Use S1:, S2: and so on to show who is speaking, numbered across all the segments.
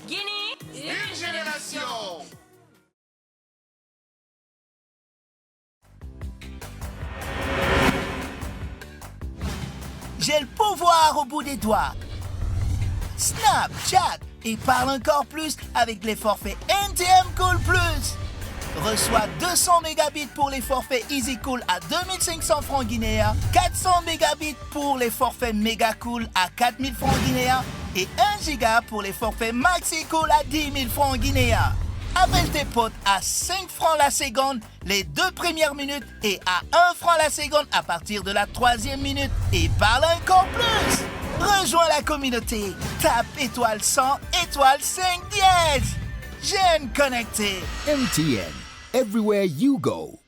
S1: Guinée, une génération.
S2: J'ai le pouvoir au bout des doigts. Snapchat et parle encore plus avec les forfaits NTM Cool Plus. Reçois 200 mégabits pour les forfaits Easy Cool à 2500 francs guinéens, 400 mégabits pour les forfaits Mega Cool à 4000 francs guinéens et 1 giga pour les forfaits Maxi Cool à 10 000 francs guinéens. Appelle tes potes à 5 francs la seconde les 2 premières minutes et à 1 franc la seconde à partir de la 3e minute et parle encore plus. Rejoins la communauté. Tape étoile 100, étoile 5 dièse. Jeune connecté.
S3: MTN. Everywhere you go.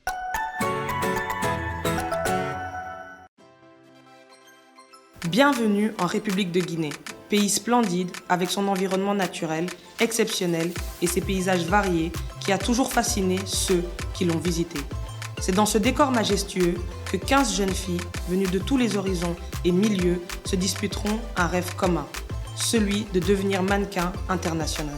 S4: Bienvenue en République de Guinée, pays splendide avec son environnement naturel, exceptionnel et ses paysages variés qui a toujours fasciné ceux qui l'ont visité. C'est dans ce décor majestueux que 15 jeunes filles venues de tous les horizons et milieux se disputeront un rêve commun, celui de devenir mannequin international.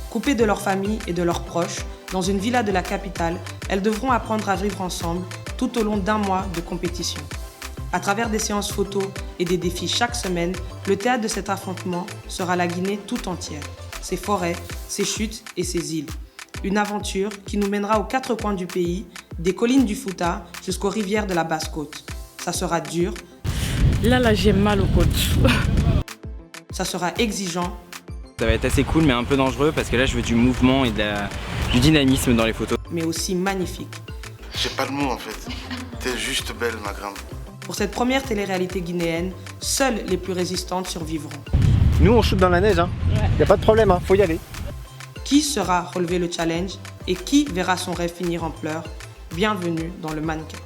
S4: Coupées de leur famille et de leurs proches, dans une villa de la capitale, elles devront apprendre à vivre ensemble tout au long d'un mois de compétition. À travers des séances photos et des défis chaque semaine, le théâtre de cet affrontement sera la Guinée tout entière, ses forêts, ses chutes et ses îles. Une aventure qui nous mènera aux 4 coins du pays, des collines du Fouta jusqu'aux rivières de la Basse-Côte. Ça sera dur.
S5: Là, j'ai mal aux côtes.
S4: Ça sera exigeant.
S6: Ça va être assez cool mais un peu dangereux parce que là je veux du mouvement et du dynamisme dans les photos.
S4: Mais aussi magnifique.
S7: J'ai pas de mots en fait. T'es juste belle ma grande.
S4: Pour cette première télé-réalité guinéenne, seules les plus résistantes survivront.
S8: Nous on shoot dans la neige, hein. Y a pas de problème, hein. Faut y aller.
S4: Qui saura relever le challenge et qui verra son rêve finir en pleurs? Bienvenue dans le mannequin.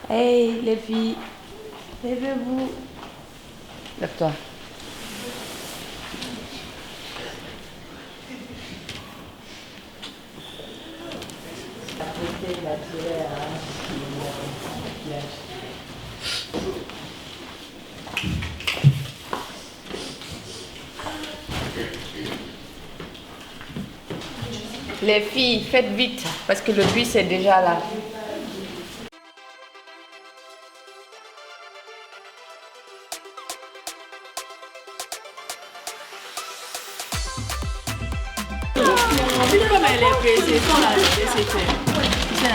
S5: Hey les filles, levez-vous. Lève-toi.
S9: Les filles, faites vite, parce que le bus est déjà là.
S5: Comme elle est pressée, quand la c'était. C'est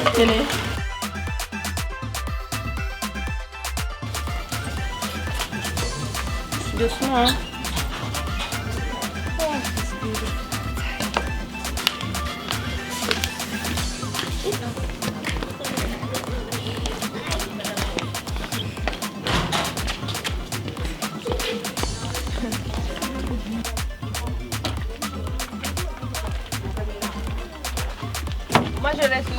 S5: la Télé. Doucement, hein.
S9: Moi je laisse où?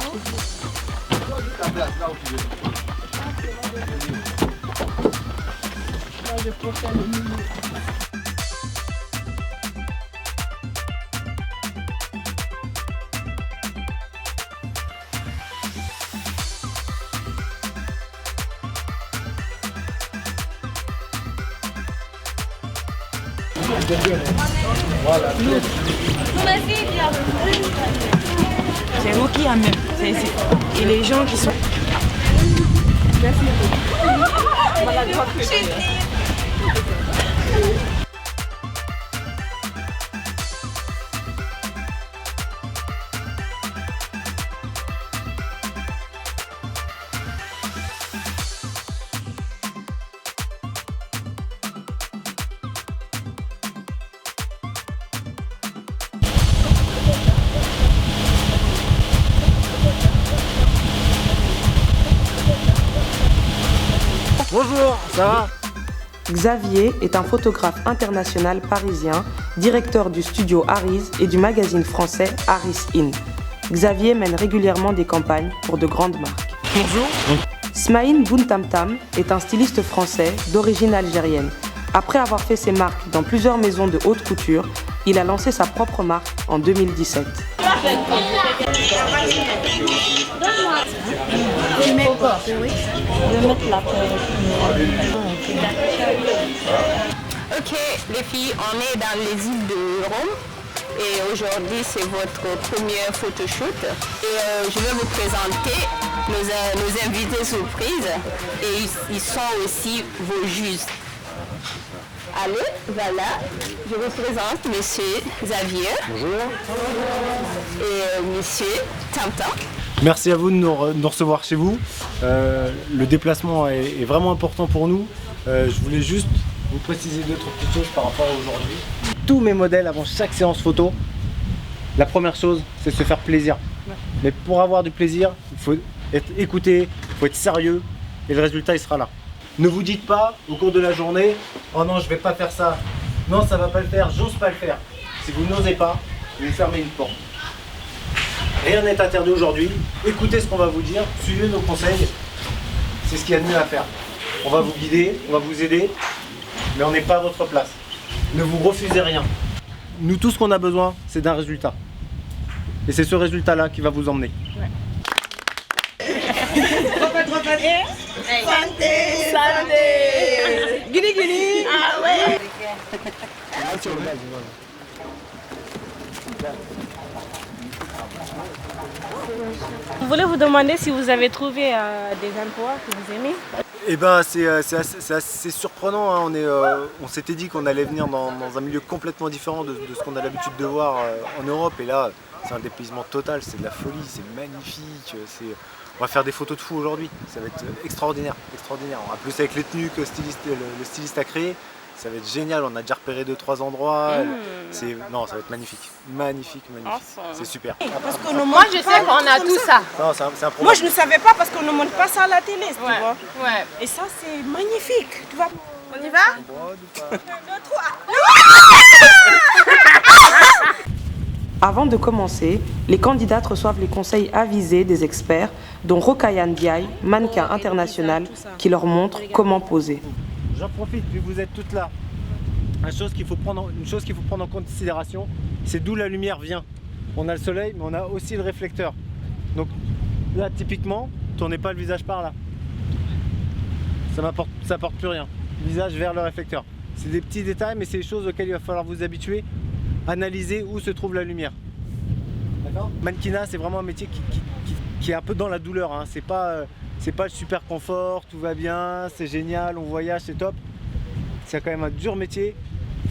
S5: Moi je préfère le milieu.
S8: Voilà.
S5: C'est vous qui amène. Et les gens qui sont. Merci.
S8: Bonjour, ça va?
S4: Xavier est un photographe international parisien, directeur du studio Harris et du magazine français Harris In. Xavier mène régulièrement des campagnes pour de grandes marques.
S8: Bonjour.
S4: Smaïn Bountamtam est un styliste français d'origine algérienne. Après avoir fait ses marques dans plusieurs maisons de haute couture, il a lancé sa propre marque en 2017.
S9: Ok, les filles, on est dans les îles de Rome et aujourd'hui c'est votre premier photoshoot et je vais vous présenter nos invités surprises et ils sont aussi vos juges. Allez, voilà, je vous présente Monsieur Xavier.
S8: Bonjour.
S9: Et Monsieur Tamtam.
S8: Merci à vous de nous recevoir chez vous. Le déplacement est vraiment important pour nous. Je voulais juste vous préciser 2-3 petites choses par rapport à aujourd'hui. Tous mes modèles avant chaque séance photo, la première chose, c'est se faire plaisir. Mais pour avoir du plaisir, il faut être écouté, il faut être sérieux et le résultat il sera là. Ne vous dites pas au cours de la journée, oh non je vais pas faire ça, non ça va pas le faire, j'ose pas le faire. Si vous n'osez pas, vous fermez une porte. Rien n'est interdit aujourd'hui, écoutez ce qu'on va vous dire, suivez nos conseils, c'est ce qu'il y a de mieux à faire. On va vous guider, on va vous aider, mais on n'est pas à votre place. Ne vous refusez rien. Nous tout ce qu'on a besoin, c'est d'un résultat. Et c'est ce résultat-là qui va vous emmener.
S5: Ouais.
S9: Santé.
S5: Guini guini.
S9: Ah ouais.
S5: Je voulais vous demander si vous avez trouvé des emplois que vous aimez.
S8: Eh ben c'est assez surprenant, hein. On s'était dit qu'on allait venir dans un milieu complètement différent de ce qu'on a l'habitude de voir en Europe et là c'est un dépaysement total, c'est de la folie, c'est magnifique, on va faire des photos de fou aujourd'hui, ça va être extraordinaire, extraordinaire. En plus avec les tenues que le styliste a créées, ça va être génial, on a déjà repéré 2-3 endroits, non ça va être magnifique, magnifique, magnifique, c'est super.
S9: Parce que moi je sais qu'on a tout ça.
S8: Non, c'est improbable.
S5: Moi je ne savais pas parce qu'on ne montre pas ça à la télé, tu vois.
S9: Ouais.
S5: Et ça c'est magnifique, tu vois. On y va? 1, 2, 3.
S4: Avant de commencer, les candidates reçoivent les conseils avisés des experts, dont Rokayan Diaye, mannequin international, qui leur montre comment poser.
S8: J'en profite, vu que vous êtes toutes là. Une chose qu'il faut prendre en considération, c'est d'où la lumière vient. On a le soleil, mais on a aussi le réflecteur. Donc là, typiquement, tournez pas le visage par là. Ça apporte plus rien. Visage vers le réflecteur. C'est des petits détails, mais c'est des choses auxquelles il va falloir vous habituer. Analyser où se trouve la lumière. D'accord ? Mannequinat, c'est vraiment un métier qui est un peu dans la douleur. Hein. C'est pas le super confort, tout va bien, c'est génial, on voyage, c'est top. C'est quand même un dur métier,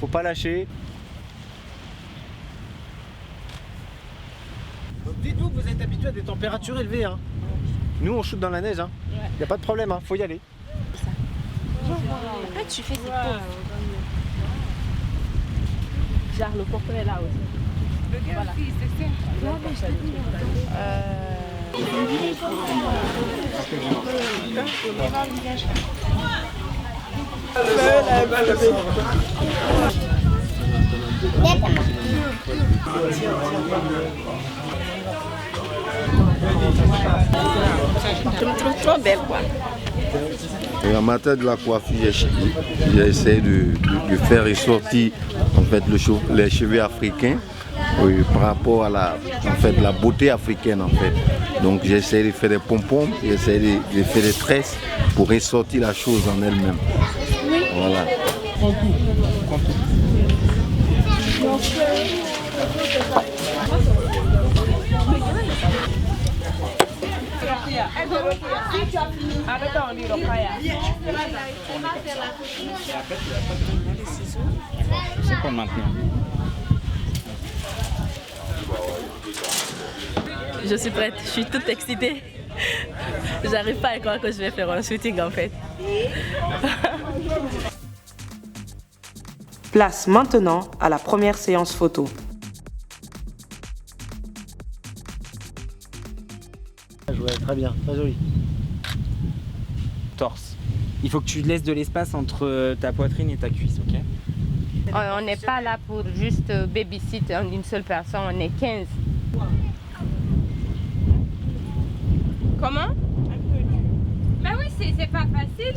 S8: faut pas lâcher. Donc dites-vous que vous êtes habitué à des températures élevées. Hein. Nous on shoot dans la neige, hein. Y a pas de problème, hein. Faut y aller.
S5: Après tu fais des pauses. Genre le portrait là aussi. Voilà.
S9: Je me trouve trop belle quoi.
S10: Et en matière de la coiffure, j'ai essayé de faire ressortir en fait, les cheveux africains par rapport à la beauté africaine en fait. Donc j'ai essayé de faire des pompons, j'ai essayé de faire des tresses pour ressortir la chose en elle-même. Voilà.
S6: C'est pour maintenant.
S11: Je suis prête, je suis toute excitée. J'arrive pas à croire que je vais faire un shooting en fait.
S4: Place maintenant à la première séance photo.
S8: Ouais, très bien, très joli.
S6: Torse. Il faut que tu laisses de l'espace entre ta poitrine et ta cuisse, ok?
S9: On n'est pas là pour juste babysitter une seule personne, on est 15. Comment? Ben oui, c'est pas facile.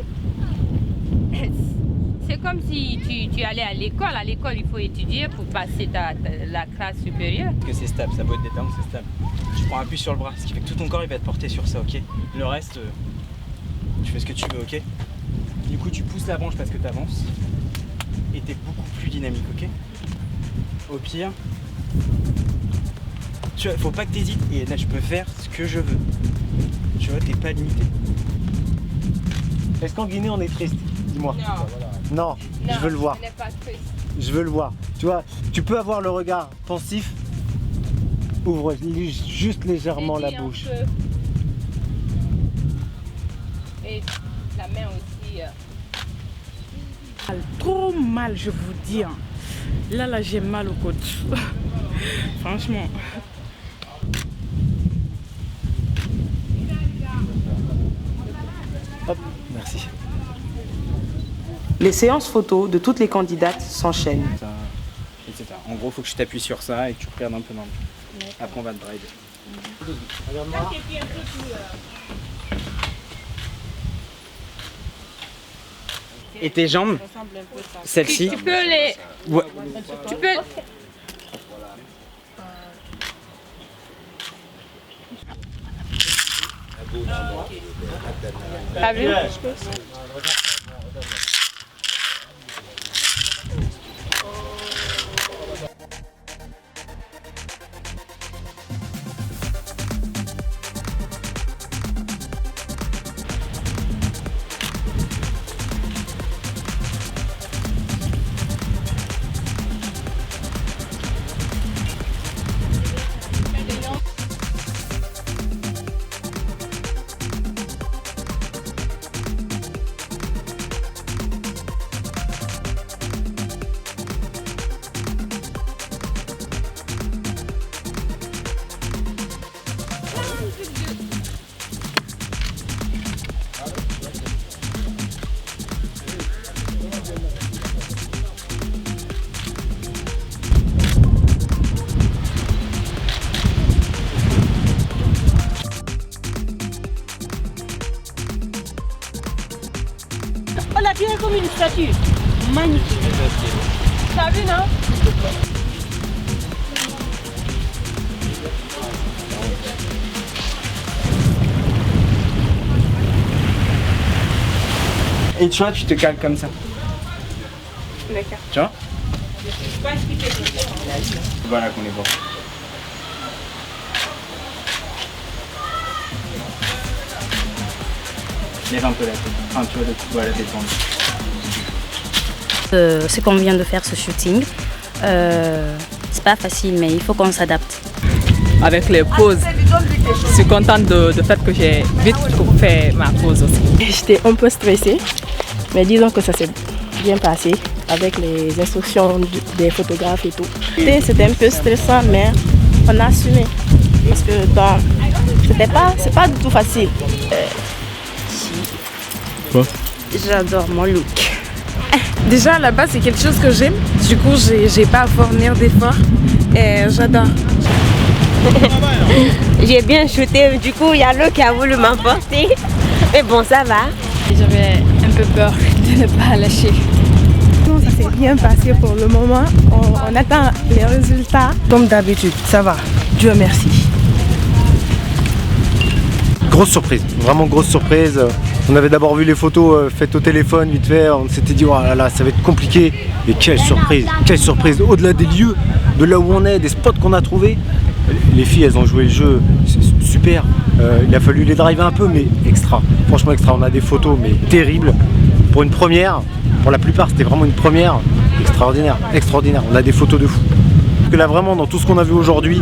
S9: C'est comme si tu allais à l'école. À l'école, il faut étudier pour passer la classe supérieure.
S6: Parce que c'est stable, ça peut être des talons, c'est stable. Tu prends appui sur le bras, ce qui fait que tout ton corps il va être porté sur ça, ok? Le reste, tu fais ce que tu veux, ok? Du coup, tu pousses la branche parce que tu avances et t'es beaucoup plus dynamique, ok? Au pire, tu vois, faut pas que t'hésites et là, je peux faire ce que je veux. Tu vois, t'es pas limité.
S8: Est-ce qu'en Guinée on est triste? Dis-moi. Non, je veux le voir.
S9: On n'est pas triste.
S8: Je veux le voir. Tu vois, tu peux avoir le regard pensif. Ouvre juste légèrement la bouche.
S9: Et la main aussi.
S5: Trop mal, je vous dis. Hein. Là, j'ai mal au côte. Franchement.
S8: Hop, merci.
S4: Les séances photos de toutes les candidates s'enchaînent.
S6: Etc. En gros, il faut que tu t'appuies sur ça et que tu regardes un peu dans le... Après, on va te driver.
S8: Regarde-moi.
S6: Et tes jambes, celle-ci.
S9: Tu peux les...
S6: Ouais.
S9: Tu peux... T'as vu?
S5: On l'a tiré comme une statue. Magnifique. T'as vu, non?
S6: Et tu vois, tu te cales comme ça.
S9: D'accord.
S6: Tu vois? Voilà qu'on les voit. Lève un peu la tête. Enfin, tu vois, le cou, voilà, détendre.
S12: C'est qu'on vient de faire ce shooting. C'est pas facile, mais il faut qu'on s'adapte.
S11: Avec les pauses, je suis contente du fait que j'ai vite fait ma pause aussi.
S5: J'étais un peu stressée, mais disons que ça s'est bien passé avec les instructions des photographes et tout. C'était un peu stressant, mais on a assumé. Parce que c'est pas du tout facile.
S12: J'adore mon look.
S5: Déjà, là-bas, c'est quelque chose que j'aime. Du coup, j'ai pas à fournir d'efforts. Et j'adore.
S13: J'ai bien shooté. Du coup, il y a l'eau qui a voulu m'emporter. Mais bon, ça va.
S12: J'avais un peu peur de ne pas lâcher.
S5: Ça s'est bien passé pour le moment. On attend les résultats. Comme d'habitude, ça va. Dieu merci.
S8: Grosse surprise, vraiment grosse surprise. On avait d'abord vu les photos faites au téléphone, vite fait, on s'était dit oh là là, ça va être compliqué. Et quelle surprise, au-delà des lieux, de là où on est, des spots qu'on a trouvés. Les filles, elles ont joué le jeu super. Il a fallu les driver un peu, mais extra. Franchement extra, on a des photos mais terribles. Pour une première, pour la plupart c'était vraiment une première, extraordinaire. On a des photos de fou. Que là vraiment dans tout ce qu'on a vu aujourd'hui,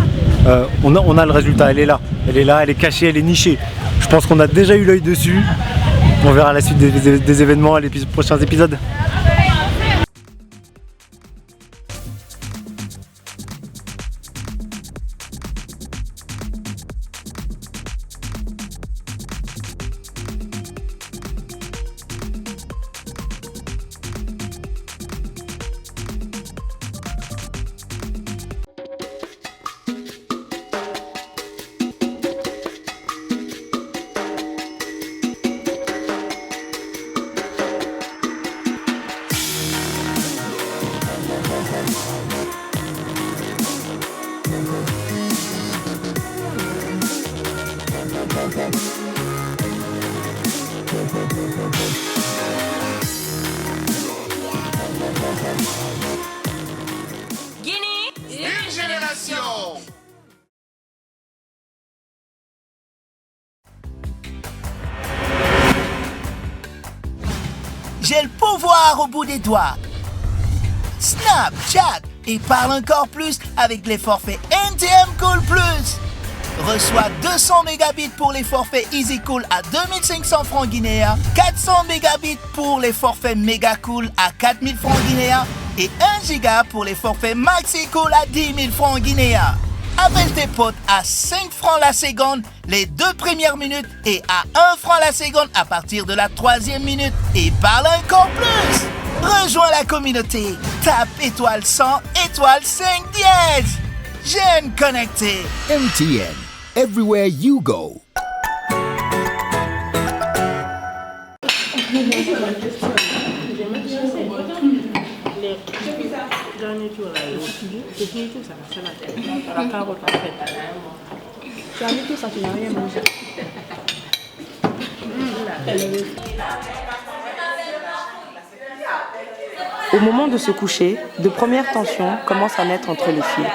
S8: on a le résultat, elle est là, elle est cachée, elle est nichée. Je pense qu'on a déjà eu l'œil dessus. On verra la suite des événements à les prochains épisodes.
S1: Une génération.
S2: J'ai le pouvoir au bout des doigts. Snap, chat et parle encore plus avec les forfaits NTM Cool Plus. Reçois 200 mégabits pour les forfaits Easy Cool à 2500 francs guinéens, 400 mégabits pour les forfaits Mega Cool à 4000 francs guinéens et 1 giga pour les forfaits Maxi Cool à 10 000 francs guinéens. Appelle tes potes à 5 francs la seconde les 2 premières minutes et à 1 franc la seconde à partir de la 3e minute et parle encore plus. Rejoins la communauté. Tape étoile 100, étoile 5 dièse. Jeune connecté.
S3: MTN. Everywhere you go.
S4: Au moment de se coucher, de premières tensions commencent à naître entre les filles.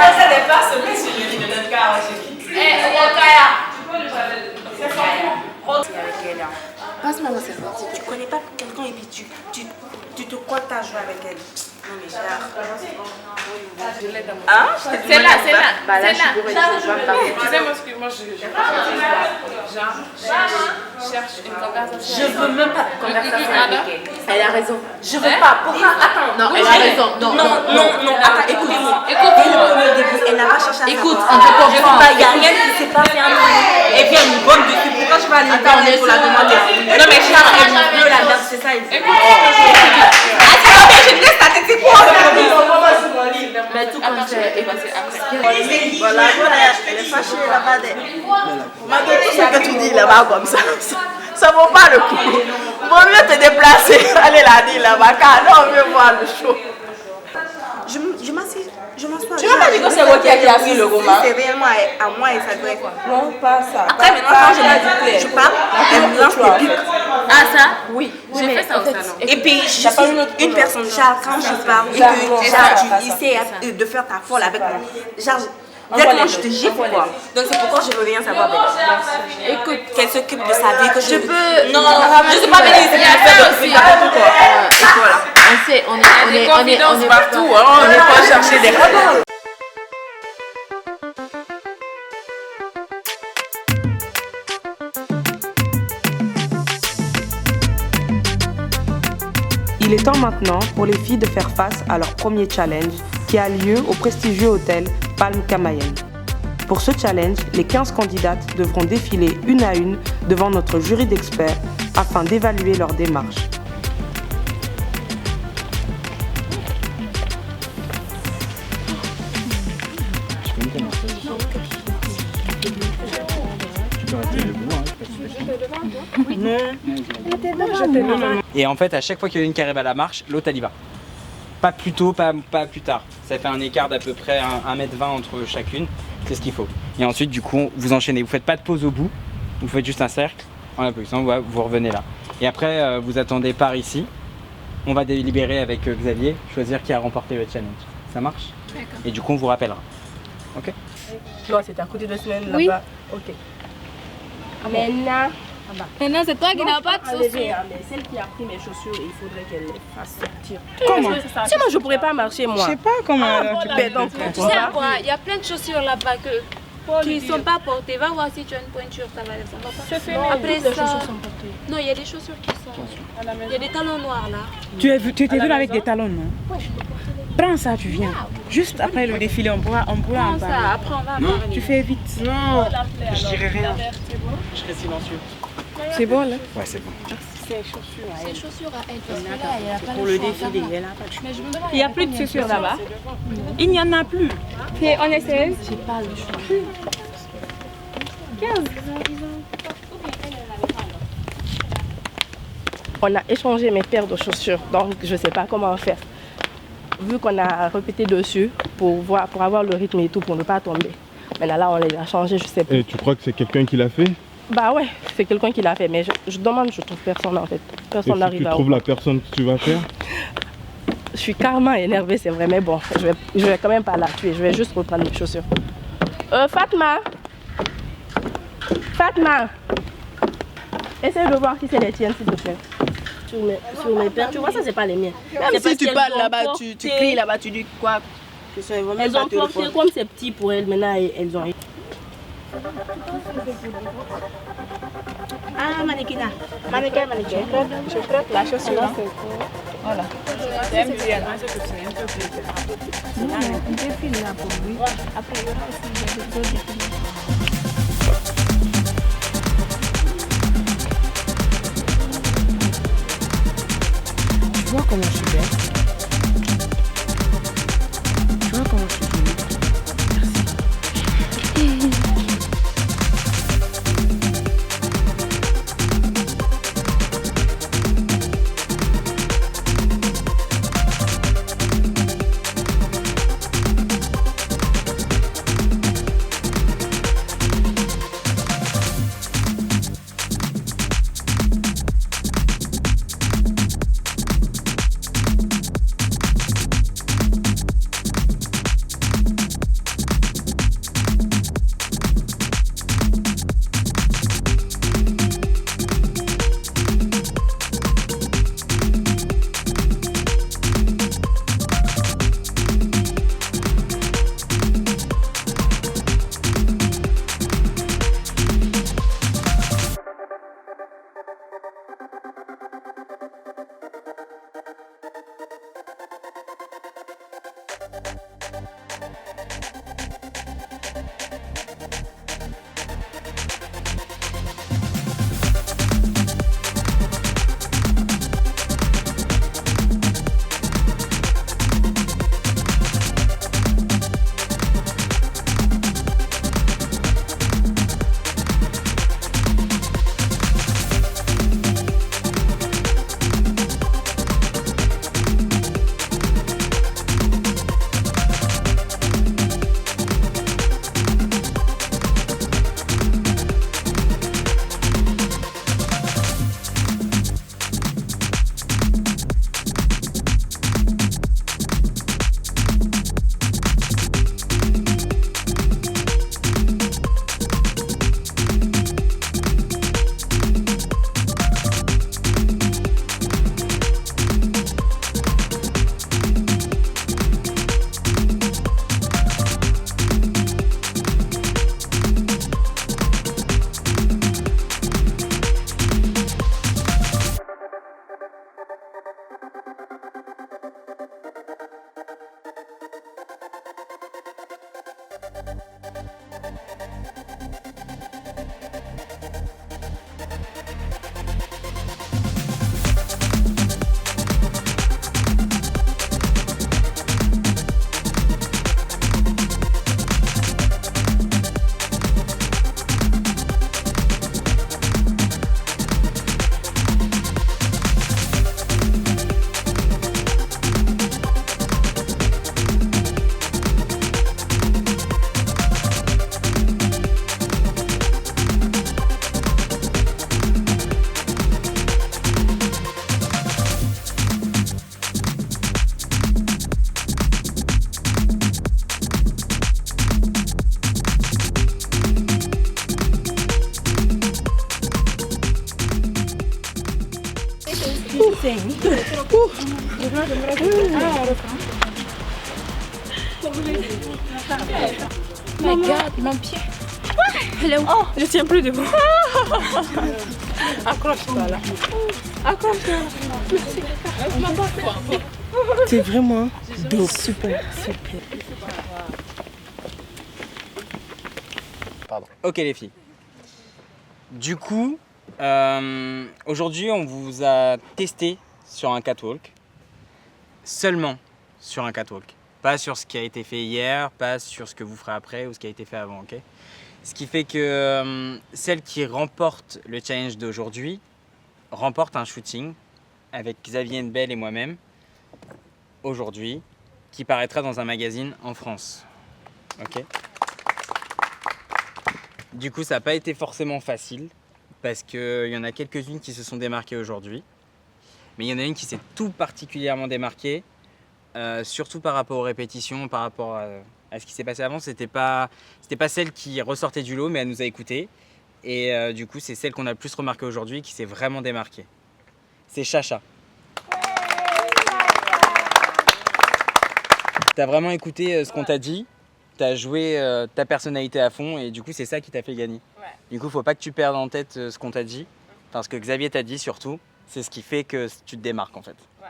S14: Ça dépasse celui sur le lit de notre car. Passe-moi dans cette partie. Tu connais pas quelqu'un et puis tu te crois que tu as joué avec elle. Non mais Gérard. Hein? C'est là. Bah là, je suis bourrée, je vois pas. Tu sais, moi, je cherche une conversation. Je veux même pas de conversation avec elle. Elle a raison. Je veux pas. Pourquoi? Attends. Non, elle a raison. Non. Attends, écoute-moi. Elle n'a pas cherché à savoir. Écoute, on te comprend. Il n'y a rien qui ne s'est pas fermé. Et puis elle nous bonne dessus. Pourquoi je vais aller lui pour la demander? Non mais Gérard, elle nous veut la dame, c'est ça. Écoute, je te laisse ta tête, c'est quoi? Mais tout comme ça est passé après. Voilà, elle est fâchée là-bas. Malgré tout ce que tu dis là-bas comme ça vaut pas le coup. Vaut mieux te déplacer, aller la dire là-bas, car là on veut voir le show. Je m'assois. Tu n'as pas dit que c'est moi qui a pris le roman? C'est réellement à moi et ça doit être. Non, pas ça. Après, maintenant, quand je parle, elle me lance des pics. Ah, ça? Oui. J'ai fait ça au salon. Et puis, je suis une personne, genre, quand je parle et que tu essaies de faire ta folle avec moi, genre, directement, je te gifle, quoi. Donc, c'est pourquoi je veux rien savoir d'elle. Écoute, qu'elle s'occupe de sa vie, que je peux. Non, je ne sais pas venir ici, elle fait aussi. Voilà. On sait, on est partout, on n'est pas chercher des rapports.
S4: Il est temps maintenant pour les filles de faire face à leur premier challenge qui a lieu au prestigieux hôtel Palm Cayenne. Pour ce challenge, les 15 candidates devront défiler une à une devant notre jury d'experts afin d'évaluer leur démarche.
S6: Et en fait, à chaque fois qu'il y en a une qui arrive à la marche, l'autre elle y va. Pas plus tôt, pas plus tard. Ça fait un écart d'à peu près 1,20 m entre chacune. C'est ce qu'il faut. Et ensuite, du coup, vous enchaînez. Vous faites pas de pause au bout. Vous faites juste un cercle en applaudissant. Vous revenez là. Et après, vous attendez par ici. On va délibérer avec Xavier, choisir qui a remporté le challenge. Ça marche? D'accord. Et du coup, on vous rappellera. Ok?
S5: Non, c'était à côté de semaine là-bas.
S11: Oui.
S5: Ok. Maintenant,
S11: c'est toi qui n'as pas de chaussures.
S5: Mais celle qui a pris mes chaussures, il faudrait qu'elle les fasse sortir. Comment? Sinon, je ne pourrais pas marcher, moi.
S15: Je sais pas comment.
S5: Donc,
S11: tu sais quoi? Il y a plein de chaussures là-bas qui ne sont pas portées. Va voir si tu as une pointure, ça va pas. Après ça,
S5: les chaussures sont portées.
S11: Non, il y a des chaussures qui sont. Il y a des talons noirs là.
S15: Tu étais venu avec des talons, non?
S11: Ouais, je peux porter les...
S15: Prends ça, tu viens. Juste après le défilé, on pourra en parler.
S11: Ça, après on va
S15: non,
S11: parler.
S15: tu fais vite. Non, je dirai rien.
S6: Je serai silencieux.
S15: C'est bon là?
S6: Ouais, c'est bon.
S11: Ses chaussures à elle. Parce que là, il y a pas
S15: pour le défilé, elle n'a pas de
S11: chaussures.
S15: Il n'y a plus de chaussures là-bas. Il n'y en a plus.
S11: Et on essaie. J'ai pas le choix. 15.
S5: On a échangé mes paires de chaussures, donc je ne sais pas comment faire. Vu qu'on a répété dessus pour avoir le rythme et tout, pour ne pas tomber. Maintenant là, on les a changés, je sais pas.
S16: Et tu crois que c'est quelqu'un qui l'a fait?
S5: Bah ouais, c'est quelqu'un qui l'a fait, mais je demande, je trouve personne en fait. Personne n'arrive à...
S16: Tu trouves la personne que tu vas faire?
S5: Je suis carrément énervée, c'est vrai, mais bon, je vais quand même pas la tuer. Je vais juste reprendre mes chaussures. Fatma! Fatma! Essaye de voir si c'est les tiennes, s'il te plaît. Sur mes paires, tu vois, ça, c'est pas les miens. Même si tu parles là-bas, tu cries là-bas, tu dis quoi? Elles ont porté comme c'est petit pour elles, maintenant elles ont. Ah, mannequin. Je prête la chaussure. Voilà. C'est un petit un défilé là pour lui. Après, il y aura aussi d'autres défilés. Tu vois comment je suis belle? Tu vois comment je suis jolie? Merci.
S14: Regarde mon pied. Elle est où? Oh, je tiens plus debout. Accroche-toi là. Accroche-toi.
S5: C'est vraiment dope. Super, super.
S6: Pardon. Ok les filles. Du coup, aujourd'hui on vous a testé sur un catwalk. Seulement sur un catwalk. Pas sur ce qui a été fait hier, pas sur ce que vous ferez après ou ce qui a été fait avant, ok? Ce qui fait que celle qui remporte le challenge d'aujourd'hui remporte un shooting avec Xavier Nbel et moi-même aujourd'hui, qui paraîtra dans un magazine en France, ok? Du coup, ça n'a pas été forcément facile parce qu'il y en a quelques-unes qui se sont démarquées aujourd'hui. Mais il y en a une qui s'est tout particulièrement démarquée surtout par rapport aux répétitions, par rapport à ce qui s'est passé avant. C'était pas celle qui ressortait du lot, mais elle nous a écoutés. Et du coup, c'est celle qu'on a le plus remarquée aujourd'hui, qui s'est vraiment démarquée. C'est Chacha. T'as vraiment écouté ce qu'on t'a dit, t'as joué ta personnalité à fond, et du coup, c'est ça qui t'a fait gagner. Ouais. Du coup, faut pas que tu perdes en tête ce qu'on t'a dit, parce que Xavier t'a dit surtout, c'est ce qui fait que tu te démarques en fait. Ouais.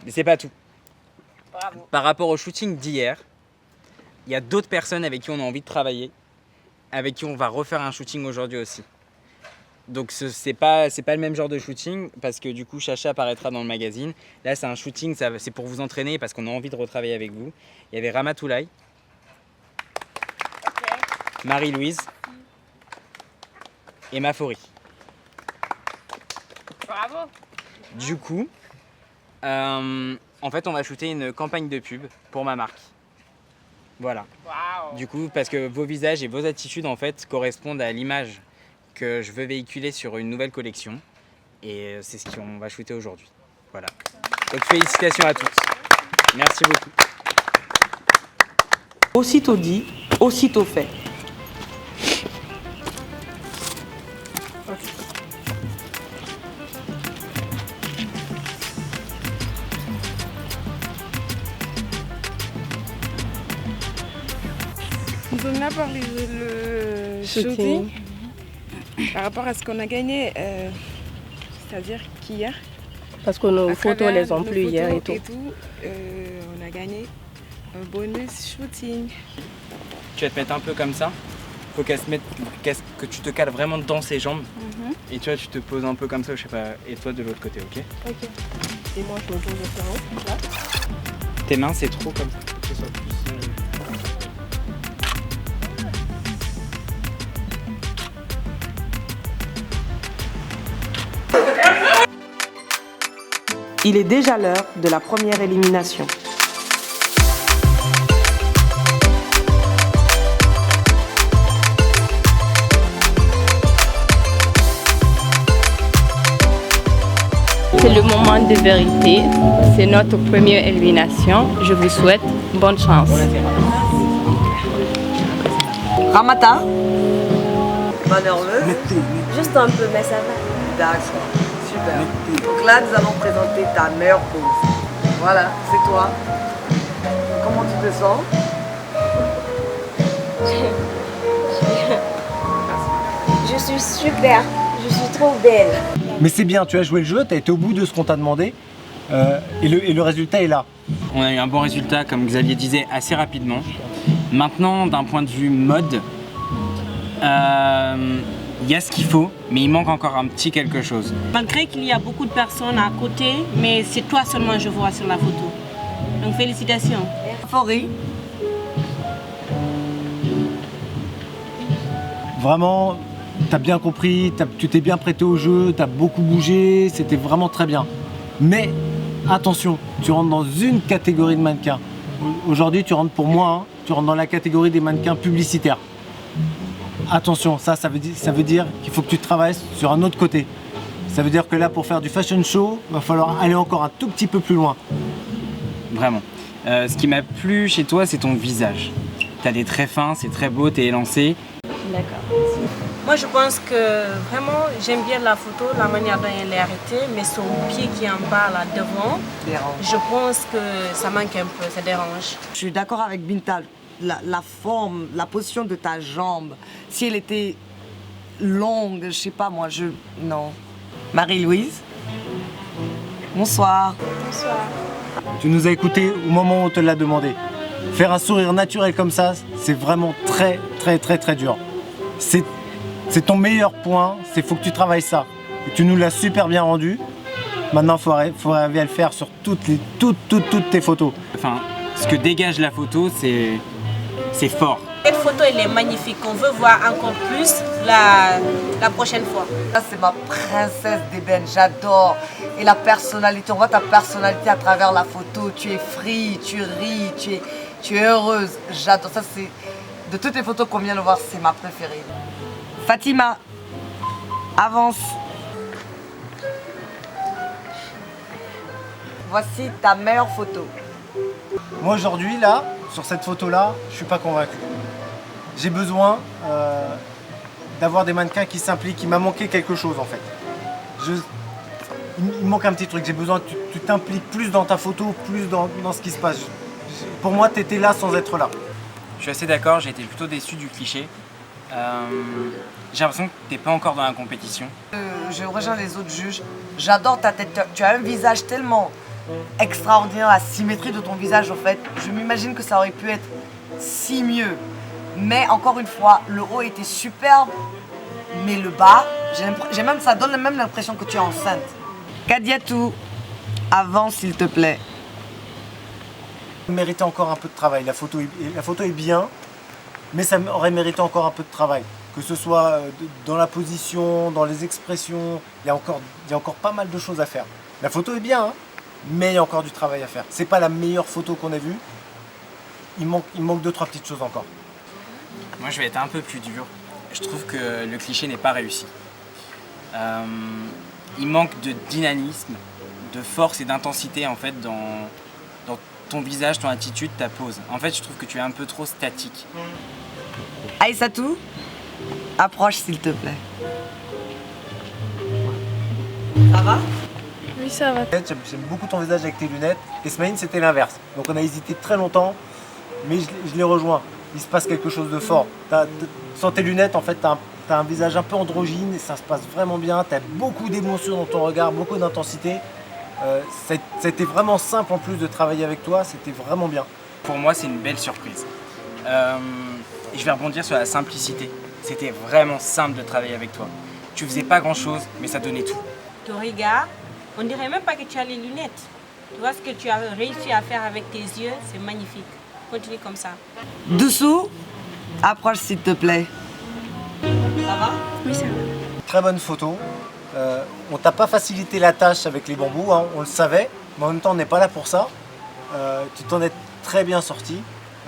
S6: Mais c'est pas tout. Bravo. Par rapport au shooting d'hier, il y a d'autres personnes avec qui on a envie de travailler, avec qui on va refaire un shooting aujourd'hui aussi. Donc c'est pas le même genre de shooting, parce que du coup Chacha apparaîtra dans le magazine. Là c'est un shooting, c'est pour vous entraîner, parce qu'on a envie de retravailler avec vous. Il y avait Ramatoulaye, Marie-Louise et Mafori.
S14: Bravo.
S6: Du coup, en fait on va shooter une campagne de pub pour ma marque. Voilà. Wow. Du coup, parce que vos visages et vos attitudes en fait correspondent à l'image que je veux véhiculer sur une nouvelle collection. Et c'est ce qu'on va shooter aujourd'hui. Voilà. Donc félicitations à toutes. Merci beaucoup.
S4: Aussitôt dit, aussitôt fait.
S15: On a parlé le shooting par rapport à ce qu'on a gagné, c'est-à-dire qu'hier.
S5: Parce que nos photos les ont plu hier et tout.
S15: On a gagné un bonus shooting.
S6: Tu vas te mettre un peu comme ça. Faut qu'elle se mette, que tu te cales vraiment dans ses jambes. Et tu vois, tu te poses un peu comme ça, je sais pas. Et toi de l'autre côté, ok?
S5: Ok. Et moi je me pose de faire haut, là.
S6: Tes mains c'est trop comme ça. Faut que ce soit plus.
S4: Il est déjà l'heure de la première élimination.
S12: C'est le moment de vérité. C'est notre première élimination. Je vous souhaite bonne chance.
S13: Ramata? Pas nerveuse? Juste un peu, mais ça va. D'accord, super. Donc là, nous allons présenter ta meilleure pose. Voilà, c'est toi. Comment tu te sens?
S16: Je suis super, je suis trop belle.
S8: Mais c'est bien, tu as joué le jeu, tu as été au bout de ce qu'on t'a demandé et le résultat est là.
S6: On a eu un bon résultat, comme Xavier disait, assez rapidement. Maintenant, d'un point de vue mode, il y a ce qu'il faut, mais il manque encore un petit quelque chose.
S17: Malgré qu'il y a beaucoup de personnes à côté, mais c'est toi seulement je vois sur la photo. Donc félicitations.
S13: Faurie.
S8: Vraiment, tu as bien compris, tu t'es bien prêté au jeu, tu as beaucoup bougé, c'était vraiment très bien. Mais attention, tu rentres dans une catégorie de mannequins. Aujourd'hui, tu rentres pour moi, hein, tu rentres dans la catégorie des mannequins publicitaires. Attention, ça veut dire qu'il faut que tu travailles sur un autre côté. Ça veut dire que là, pour faire du fashion show, il va falloir aller encore un tout petit peu plus loin.
S6: Vraiment. Ce qui m'a plu chez toi, c'est ton visage. Tu as des traits fins, c'est très beau, tu es élancé.
S17: D'accord. Moi, je pense que vraiment, j'aime bien la photo, la manière dont elle est arrêtée, mais son pied qui est en bas, là, devant, je pense que ça manque un peu, ça dérange.
S13: Je suis d'accord avec Binta. La forme, la position de ta jambe, si elle était longue, je sais pas moi, non. Marie-Louise. Bonsoir.
S16: Bonsoir.
S8: Tu nous as écoutés au moment où on te l'a demandé. Faire un sourire naturel comme ça, c'est vraiment très dur. C'est ton meilleur point, il faut que tu travailles ça. Et tu nous l'as super bien rendu. Maintenant, il faut arriver à le faire sur toutes tes photos.
S6: Enfin, ce que dégage la photo, c'est fort.
S17: Cette photo, elle est magnifique. On veut voir encore plus la prochaine fois.
S13: Ça, c'est ma princesse d'ébène. J'adore. Et la personnalité, on voit ta personnalité à travers la photo. Tu es free, tu ris, tu es heureuse. J'adore. Ça, c'est de toutes les photos qu'on vient de voir, c'est ma préférée. Fatima, avance. voici ta meilleure photo.
S8: Moi aujourd'hui, là, sur cette photo-là, je suis pas convaincu. J'ai besoin d'avoir des mannequins qui s'impliquent. Il m'a manqué quelque chose en fait. Il me manque un petit truc. J'ai besoin que tu t'impliques plus dans ta photo, plus dans ce qui se passe. Pour moi, tu étais là sans être là.
S6: Je suis assez d'accord, j'ai été plutôt déçu du cliché. J'ai l'impression que t'es pas encore dans la compétition.
S13: Je rejoins les autres juges. J'adore ta tête. Tu as un visage tellement extraordinaire, la symétrie de ton visage en fait. Je m'imagine que ça aurait pu être si mieux. Mais encore une fois, le haut était superbe, mais le bas, ça donne même l'impression que tu es enceinte. Kadiatou, avance s'il te plaît.
S8: Méritait encore un peu de travail. La photo est bien, mais ça aurait mérité encore un peu de travail. Que ce soit dans la position, dans les expressions, il y a encore pas mal de choses à faire. La photo est bien, hein, mais il y a encore du travail à faire. C'est pas la meilleure photo qu'on ait vue. Il manque 2-3 petites choses encore.
S6: Moi je vais être un peu plus dur. Je trouve que le cliché n'est pas réussi. Il manque de dynamisme, de force et d'intensité en fait dans ton visage, ton attitude, ta pose. En fait je trouve que tu es un peu trop statique.
S13: Aïssatou, approche s'il te plaît. Ça va?
S5: Oui, ça va.
S8: J'aime beaucoup ton visage avec tes lunettes. Et Smaïn, c'était l'inverse. Donc on a hésité très longtemps, mais je l'ai rejoint. Il se passe quelque chose de fort. Sans tes lunettes, en fait, t'as un visage un peu androgyne et ça se passe vraiment bien. T'as beaucoup d'émotions dans ton regard, beaucoup d'intensité. C'était vraiment simple en plus de travailler avec toi, c'était vraiment bien.
S6: Pour moi, c'est une belle surprise. Et je vais rebondir sur la simplicité. C'était vraiment simple de travailler avec toi. Tu faisais pas grand chose, mais ça donnait tout.
S17: Ton regard, on dirait même pas que tu as les lunettes. Tu vois ce que tu as réussi à faire avec tes yeux, c'est magnifique. Continue comme ça.
S13: Dessous, approche s'il te plaît. Ça va?
S5: Oui, ça va.
S8: Très bonne photo. On t'a pas facilité la tâche avec les bambous, hein, on le savait, mais en même temps on n'est pas là pour ça. Tu t'en es très bien sorti.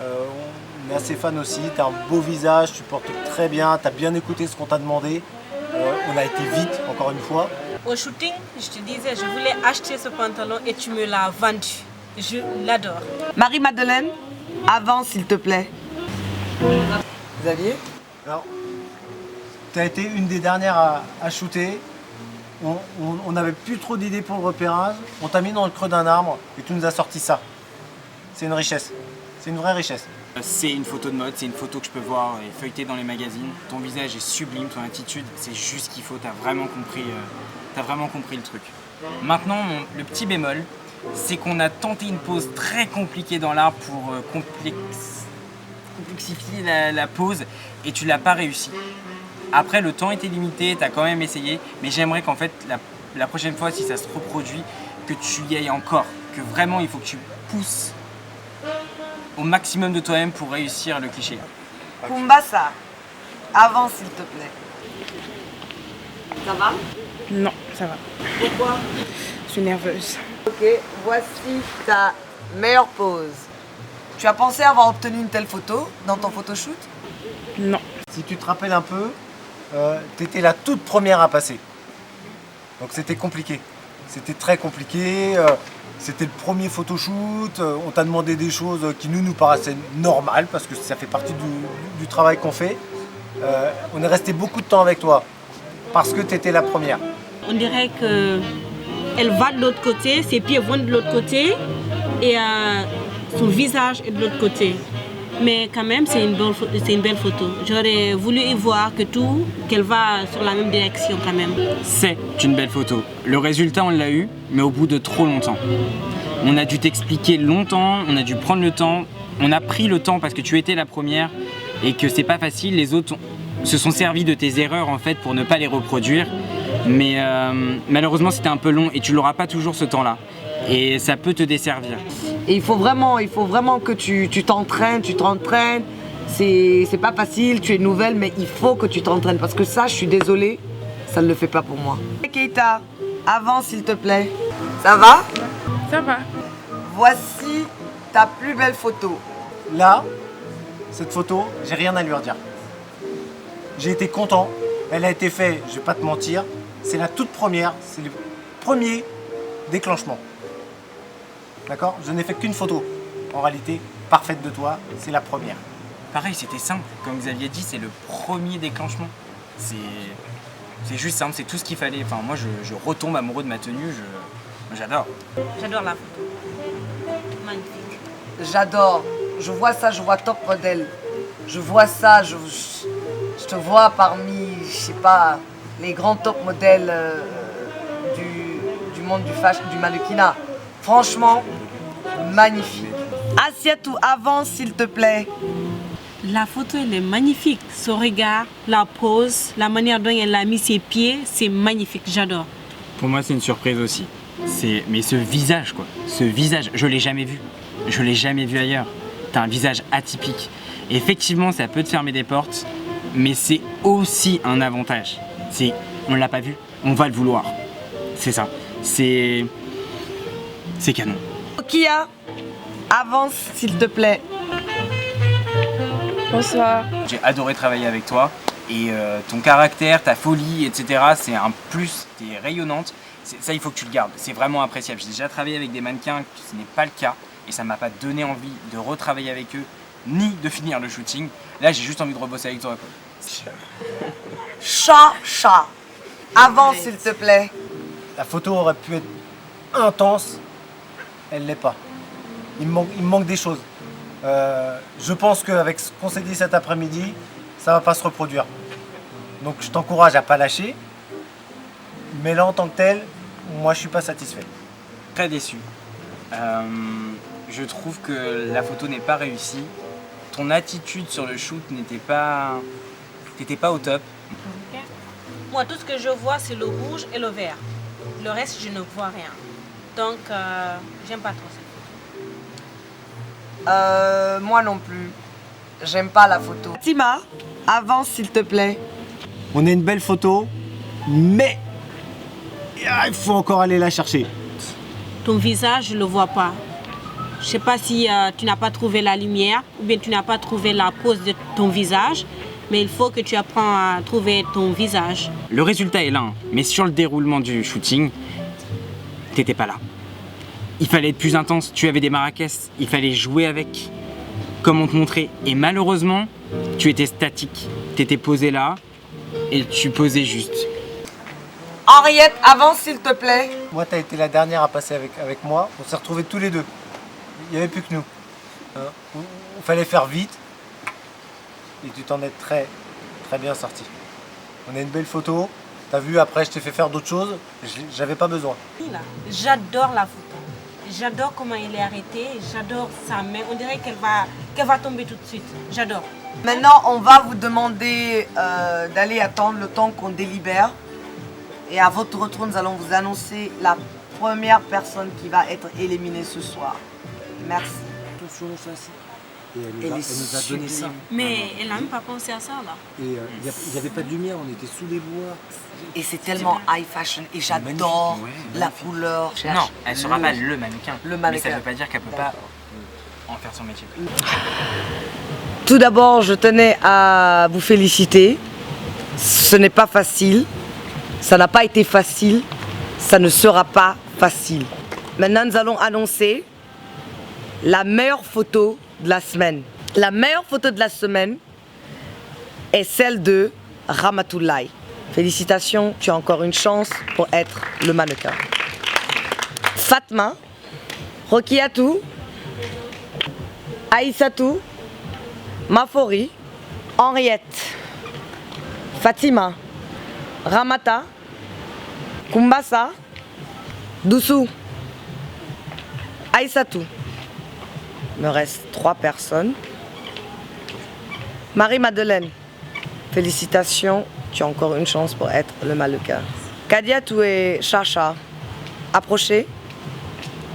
S8: On est assez fan aussi, tu as un beau visage, tu portes très bien, tu as bien écouté ce qu'on t'a demandé. On a été vite, encore une fois.
S17: Au shooting, je te disais, je voulais acheter ce pantalon et tu me l'as vendu. Je l'adore.
S13: Marie-Madeleine, avance s'il te plaît. Xavier?
S8: Alors, tu as été une des dernières à shooter. On n'avait plus trop d'idées pour le repérage. On t'a mis dans le creux d'un arbre et tu nous as sorti ça. C'est une richesse. C'est une vraie richesse.
S6: C'est une photo de mode, c'est une photo que je peux voir et feuilleter dans les magazines. Ton visage est sublime, ton attitude, c'est juste ce qu'il faut. T'as vraiment compris le truc. Maintenant, le petit bémol, c'est qu'on a tenté une pose très compliquée dans l'arbre pour complexifier la pose et tu l'as pas réussi. Après, le temps était limité, tu as quand même essayé, mais j'aimerais qu'en fait, la prochaine fois, si ça se reproduit, que tu y ailles encore. Que vraiment, il faut que tu pousses au maximum de toi-même pour réussir le cliché.
S13: Kumbasa, avance s'il te plaît. Ça va?
S15: Non, ça va.
S13: Pourquoi?
S15: Je suis nerveuse.
S13: Ok, voici ta meilleure pose. Tu as pensé avoir obtenu une telle photo dans ton photoshoot?
S15: Non.
S8: Si tu te rappelles un peu, tu étais la toute première à passer. Donc c'était compliqué. C'était très compliqué. C'était le premier photoshoot. On t'a demandé des choses qui nous paraissaient normales parce que ça fait partie du travail qu'on fait. On est resté beaucoup de temps avec toi parce que tu étais la première.
S17: On dirait qu'elle va de l'autre côté, ses pieds vont de l'autre côté et son visage est de l'autre côté. Mais quand même, c'est une belle photo. J'aurais voulu y voir qu'elle va sur la même direction quand même.
S6: C'est une belle photo. Le résultat, on l'a eu, mais au bout de trop longtemps. On a dû t'expliquer longtemps, on a dû prendre le temps. On a pris le temps parce que tu étais la première et que c'est pas facile. Les autres se sont servis de tes erreurs en fait pour ne pas les reproduire. Mais malheureusement, c'était un peu long et tu l'auras pas toujours ce temps-là. Et ça peut te desservir.
S13: Et il faut vraiment que tu t'entraînes, C'est pas facile, tu es nouvelle, mais il faut que tu t'entraînes. Parce que ça, je suis désolée, ça ne le fait pas pour moi. Keita, avance s'il te plaît. Ça va?
S15: Ça va.
S13: Voici ta plus belle photo.
S8: Là, cette photo, j'ai rien à lui redire. J'ai été content. Elle a été faite, je vais pas te mentir, c'est la toute première, c'est le premier déclenchement. D'accord? Je n'ai fait qu'une photo, en réalité, parfaite de toi. C'est la première.
S6: Pareil, c'était simple. Comme vous aviez dit, c'est le premier déclenchement. C'est juste simple, c'est tout ce qu'il fallait. Enfin, moi, je retombe amoureux de ma tenue. J'adore.
S17: J'adore la photo. Magnifique.
S13: J'adore. Je vois ça, je vois top modèle. Je vois ça, je te vois parmi, je sais pas, les grands top modèles du monde du fashion, du mannequinat. Franchement, magnifique. Assieds-toi, avance s'il te plaît.
S17: La photo, elle est magnifique. Son regard, la pose, la manière dont elle a mis ses pieds, c'est magnifique. J'adore.
S6: Pour moi, c'est une surprise aussi. Mais ce visage, quoi. Ce visage, je l'ai jamais vu. Je l'ai jamais vu ailleurs. T'as un visage atypique. Et effectivement, ça peut te fermer des portes, mais c'est aussi un avantage. On l'a pas vu, on va le vouloir. C'est ça. C'est canon.
S13: Kia, avance s'il te plaît.
S15: Bonsoir.
S6: J'ai adoré travailler avec toi et ton caractère, ta folie, etc. c'est un plus, t'es rayonnante. Ça, il faut que tu le gardes, c'est vraiment appréciable. J'ai déjà travaillé avec des mannequins, ce n'est pas le cas et ça m'a pas donné envie de retravailler avec eux ni de finir le shooting. Là, j'ai juste envie de rebosser avec toi.
S13: Chat. Avance s'il te plaît.
S8: La photo aurait pu être intense, elle l'est pas. Il me manque des choses. Je pense qu'avec ce qu'on s'est dit cet après-midi, ça va pas se reproduire. Donc je t'encourage à pas lâcher. Mais là en tant que tel, moi je suis pas satisfait.
S6: Très déçu. Je trouve que la photo n'est pas réussie. Ton attitude sur le shoot t'étais pas au top.
S17: Okay. Moi, tout ce que je vois, c'est le rouge et le vert. Le reste, je ne vois rien. Donc, j'aime pas trop cette photo.
S13: Moi non plus. J'aime pas la photo. Fatima, avance s'il te plaît.
S8: On a une belle photo, mais il faut encore aller la chercher.
S17: Ton visage, je le vois pas. Je sais pas si tu n'as pas trouvé la lumière ou bien tu n'as pas trouvé la pose de ton visage, mais il faut que tu apprennes à trouver ton visage.
S6: Le résultat est là, hein, mais sur le déroulement du shooting, t'étais pas là. Il fallait être plus intense, tu avais des maracas, il fallait jouer avec, comme on te montrait. Et malheureusement, tu étais statique. Tu étais posé là et tu posais juste.
S13: Henriette, avance s'il te plaît.
S8: Moi, tu as été la dernière à passer avec moi. On s'est retrouvés tous les deux. Il n'y avait plus que nous. Il fallait faire vite. Et tu t'en es très bien sorti. On a une belle photo. T'as vu, après, je t'ai fait faire d'autres choses. J'avais pas besoin.
S17: J'adore la photo. J'adore comment il est arrêté. J'adore sa main. On dirait qu'elle va tomber tout de suite. J'adore.
S13: Maintenant, on va vous demander d'aller attendre le temps qu'on délibère. Et à votre retour, nous allons vous annoncer la première personne qui va être éliminée ce soir. Merci.
S8: Attention, ça. Et
S13: Elle
S8: elle
S13: est
S8: nous a donné ça.
S17: Mais elle n'a même pas pensé à ça là.
S8: Et il n'y avait pas de lumière, on était sous les bois.
S13: Et c'est tellement high fashion et j'adore la couleur.
S6: Non, elle sera pas le mannequin. Mais ça ne veut pas dire qu'elle peut pas en faire son métier.
S13: Tout d'abord, je tenais à vous féliciter. Ce n'est pas facile. Ça n'a pas été facile. Ça ne sera pas facile. Maintenant, nous allons annoncer la meilleure photo de la semaine. La meilleure photo de la semaine est celle de Ramatoulaye. Félicitations, tu as encore une chance pour être le mannequin. Fatma, Rokiatou, Aïssatou, Mafori, Henriette, Fatima, Ramata, Kumbasa, Doussou, Aïssatou. Il me reste 3 personnes. Marie-Madeleine, félicitations, tu as encore une chance pour être le mannequin. Kadiatou et Chacha, approchez.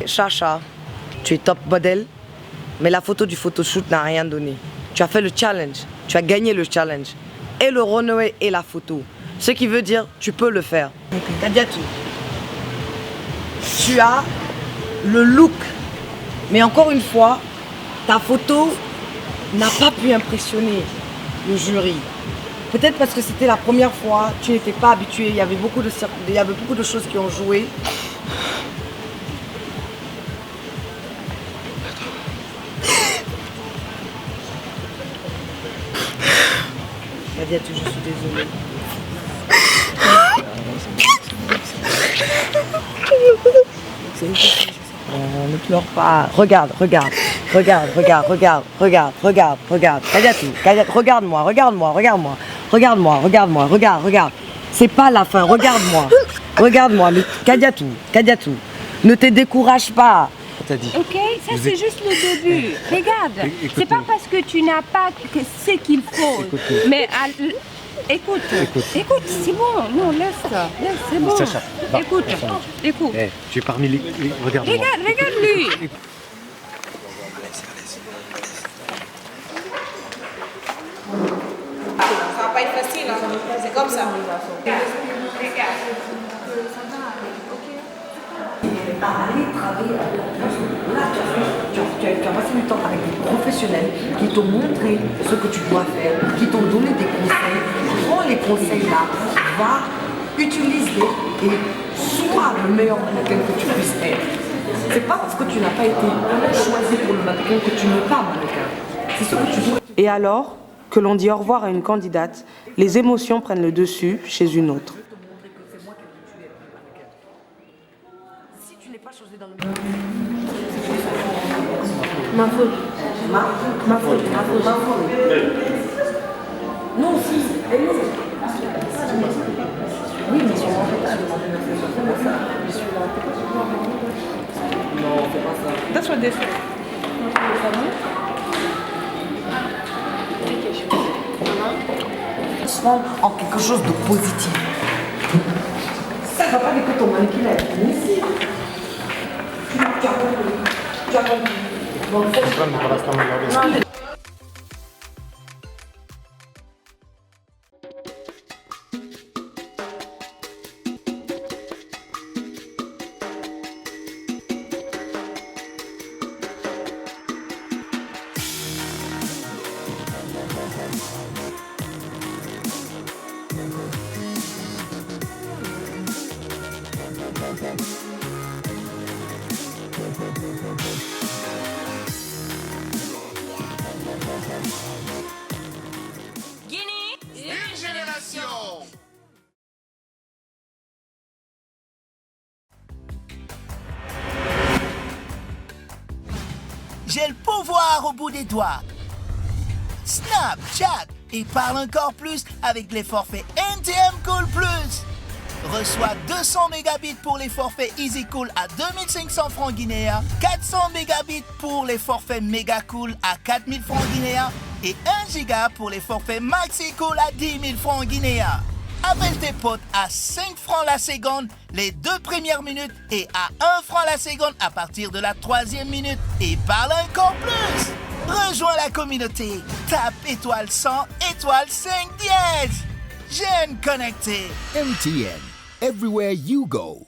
S13: Chacha, tu es top modèle, mais la photo du photoshoot n'a rien donné. Tu as fait le challenge, tu as gagné le challenge. Et le runway et la photo. Ce qui veut dire, tu peux le faire. Kadiatou, tu as le look, mais encore une fois, ta photo n'a pas pu impressionner le jury. Peut-être parce que c'était la première fois, tu n'étais pas habitué, il y avait beaucoup de choses qui ont joué. Kadiatou, je suis désolée. Ne pleure pas. Regarde. Kadiatou, regarde-moi. Regarde. C'est pas la fin, regarde-moi. Mais Kadiatou, ne te décourage pas.
S18: Ok, ça c'est juste le début. Regarde, c'est pas parce que tu n'as pas ce qu'il faut. Mais écoute, c'est bon. Non, laisse, c'est bon.
S8: Sacha,
S18: écoute.
S8: Tu es parmi les... Regarde-moi.
S18: Regarde lui.
S14: Ça va pas être facile, hein. C'est comme ça.
S13: Aller travailler là, tu as passé du temps avec des professionnels qui t'ont montré ce que tu dois faire, qui t'ont donné des conseils. Prends les conseils là, va, utilise-les et sois le meilleur mannequin que tu puisses être. C'est pas parce que tu n'as pas été choisi pour le mannequin que tu n'es pas mannequin. C'est ce que tu dois.
S4: Et alors que l'on dit au revoir à une candidate, les émotions prennent le dessus chez une autre.
S18: Ma faute.
S13: Non, si, oui, mais sur non, c'est pas ça.
S4: That's what they say.
S13: En quelque chose de positif. Ça ne va pas dire que ton mannequin est fini ici. Tu as compris. Bon,
S1: Une génération.
S2: J'ai le pouvoir au bout des doigts. Snapchat et parle encore plus avec les forfaits NTM Cool Plus. Reçois 200 mégabits pour les forfaits Easy Cool à 2500 francs guinéens, 400 mégabits pour les forfaits Mega Cool à 4000 francs guinéens et 1 giga pour les forfaits Maxi Cool à 10 000 francs guinéens. Appelle tes potes à 5 francs la seconde les 2 premières minutes et à 1 franc la seconde à partir de la 3e minute et parle encore plus. Rejoins la communauté. Tape étoile 100, étoile 5 dièse. Jeune connecté.
S3: MTN. Everywhere you go.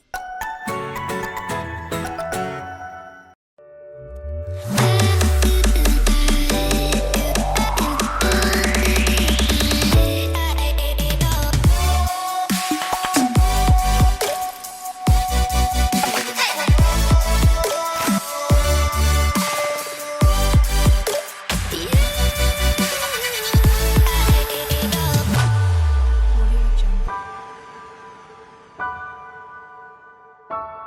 S1: Jungle.